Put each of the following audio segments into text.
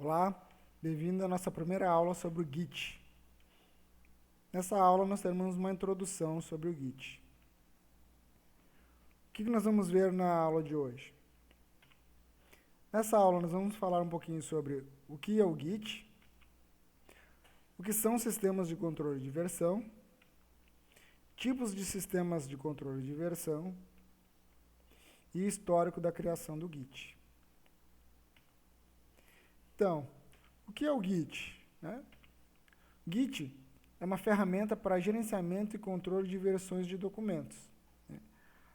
Olá, bem-vindo à nossa primeira aula sobre o Git. Nessa aula nós teremos uma introdução sobre o Git. O que nós vamos ver na aula de hoje? Nessa aula nós vamos falar um pouquinho sobre o que é o Git, o que são sistemas de controle de versão, tipos de sistemas de controle de versão e histórico da criação do Git. Então, o que é o Git? Git é uma ferramenta para gerenciamento e controle de versões de documentos.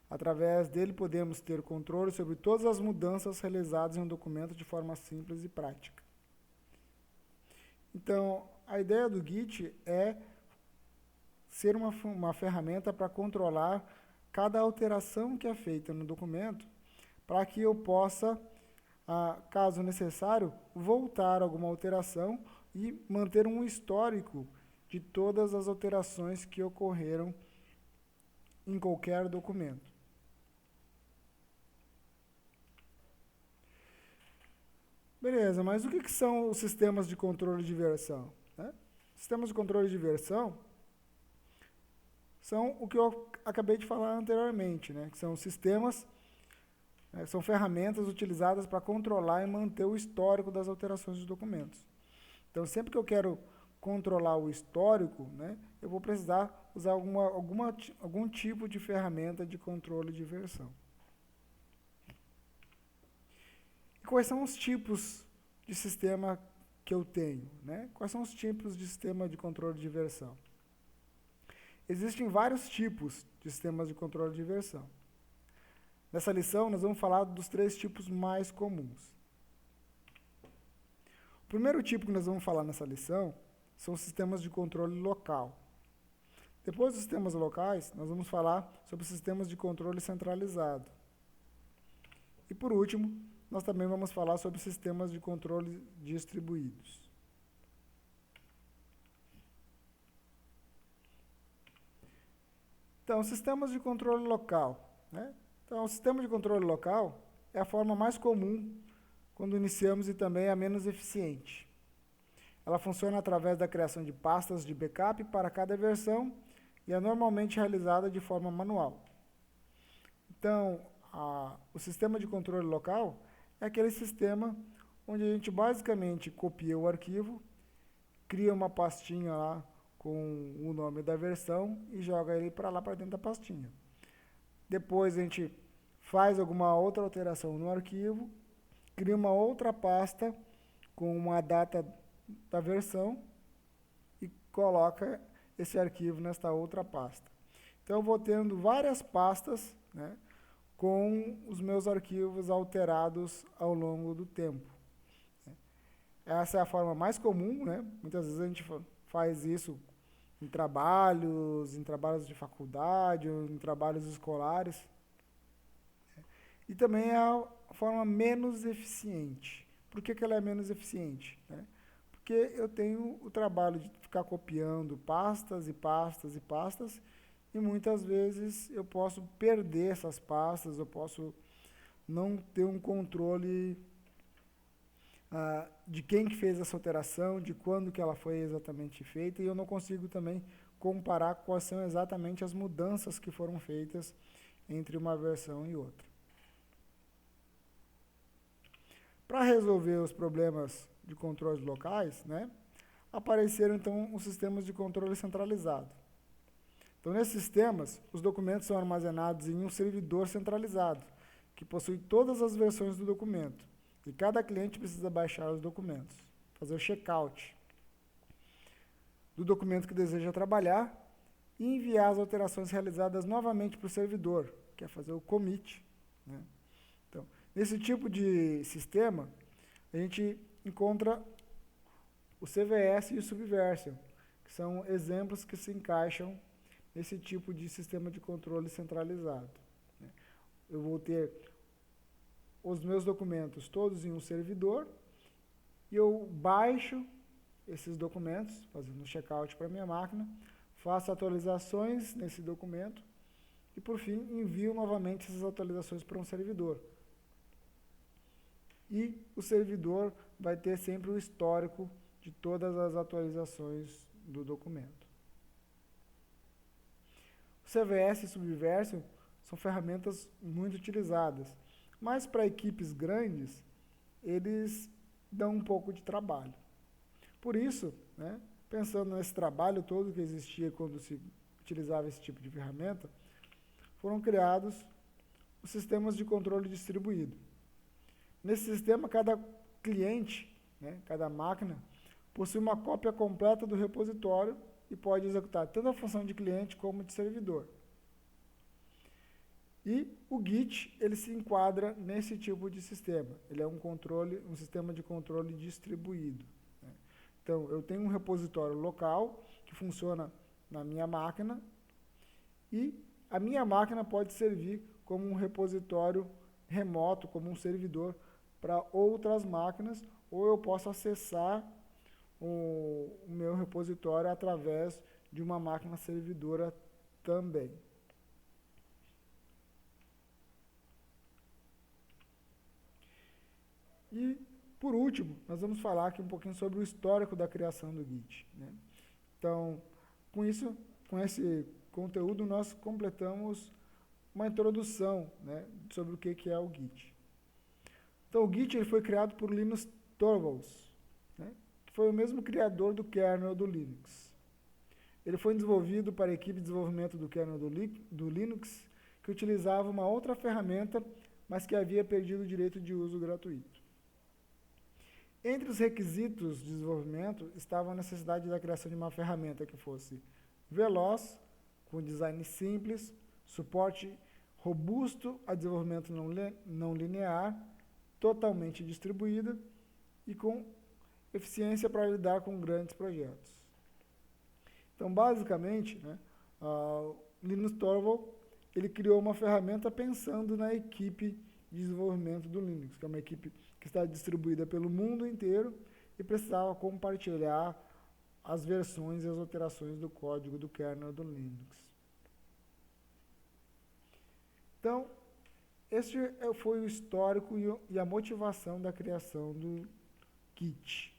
Através dele podemos ter controle sobre todas as mudanças realizadas em um documento de forma simples e prática. Então, a ideia do Git é ser uma ferramenta para controlar cada alteração que é feita no documento, para que eu possa, caso necessário, voltar a alguma alteração e manter um histórico de todas as alterações que ocorreram em qualquer documento. Beleza, mas o que são os sistemas de controle de versão? Sistemas de controle de versão são o que eu acabei de falar anteriormente, que são sistemas, são ferramentas utilizadas para controlar e manter o histórico das alterações dos documentos. Então, sempre que eu quero controlar o histórico, eu vou precisar usar algum tipo de ferramenta de controle de versão. E quais são os tipos de sistema que eu tenho? Quais são os tipos de sistema de controle de versão? Existem vários tipos de sistemas de controle de versão. Nessa lição, nós vamos falar dos 3 tipos mais comuns. O primeiro tipo que nós vamos falar nessa lição são os sistemas de controle local. Depois dos sistemas locais, nós vamos falar sobre sistemas de controle centralizado. E por último, nós também vamos falar sobre sistemas de controle distribuídos. Então, sistemas de controle local. Então, o sistema de controle local é a forma mais comum quando iniciamos e também é a menos eficiente. Ela funciona através da criação de pastas de backup para cada versão e é normalmente realizada de forma manual. Então, o sistema de controle local é aquele sistema onde a gente basicamente copia o arquivo, cria uma pastinha lá com o nome da versão e joga ele para lá para dentro da pastinha. Depois a gente faz alguma outra alteração no arquivo, cria uma outra pasta com uma data da versão e coloca esse arquivo nesta outra pasta. Então eu vou tendo várias pastas, com os meus arquivos alterados ao longo do tempo. Essa é a forma mais comum, Muitas vezes a gente faz isso em trabalhos de faculdade, ou em trabalhos escolares. E também é a forma menos eficiente. Por que ela é menos eficiente? Porque eu tenho o trabalho de ficar copiando pastas e pastas e pastas, e muitas vezes eu posso perder essas pastas, eu posso não ter um controle de quem que fez essa alteração, de quando que ela foi exatamente feita, e eu não consigo também comparar quais são exatamente as mudanças que foram feitas entre uma versão e outra. Para resolver os problemas de controles locais, apareceram então os sistemas de controle centralizado. Então, nesses sistemas, os documentos são armazenados em um servidor centralizado, que possui todas as versões do documento. E cada cliente precisa baixar os documentos, fazer o checkout do documento que deseja trabalhar e enviar as alterações realizadas novamente para o servidor, que é fazer o commit. Então, nesse tipo de sistema, a gente encontra o CVS e o Subversion, que são exemplos que se encaixam nesse tipo de sistema de controle centralizado. Eu vou ter os meus documentos todos em um servidor e eu baixo esses documentos, fazendo um checkout para a minha máquina, faço atualizações nesse documento e, por fim, envio novamente essas atualizações para um servidor. e o servidor vai ter sempre o histórico de todas as atualizações do documento. O CVS e Subversion são ferramentas muito utilizadas, mas para equipes grandes, eles dão um pouco de trabalho. Por isso, né, pensando nesse trabalho todo que existia quando se utilizava esse tipo de ferramenta, foram criados os sistemas de controle distribuído. Nesse sistema, cada cliente, né, cada máquina, possui uma cópia completa do repositório e pode executar tanto a função de cliente como de servidor. E o Git, ele se enquadra nesse tipo de sistema. Ele é um sistema de controle distribuído. Né? Então, eu tenho um repositório local que funciona na minha máquina e a minha máquina pode servir como um repositório remoto, como um servidor para outras máquinas, ou eu posso acessar o meu repositório através de uma máquina servidora também. E, por último, nós vamos falar aqui um pouquinho sobre o histórico da criação do Git. Né? Então, com esse conteúdo, nós completamos uma introdução, né, sobre o que é o Git. Então, o Git ele foi criado por Linus Torvalds, né, que foi o mesmo criador do kernel do Linux. Ele foi desenvolvido para a equipe de desenvolvimento do kernel do Linux, que utilizava uma outra ferramenta, mas que havia perdido o direito de uso gratuito. Entre os requisitos de desenvolvimento estava a necessidade da criação de uma ferramenta que fosse veloz, com design simples, suporte robusto a desenvolvimento não linear, totalmente distribuída e com eficiência para lidar com grandes projetos. Então, basicamente, né, Linus Torvalds ele criou uma ferramenta pensando na equipe de desenvolvimento do Linux, que é uma equipe que está distribuída pelo mundo inteiro e precisava compartilhar as versões e as alterações do código do kernel do Linux. Então, esse foi o histórico e a motivação da criação do Git.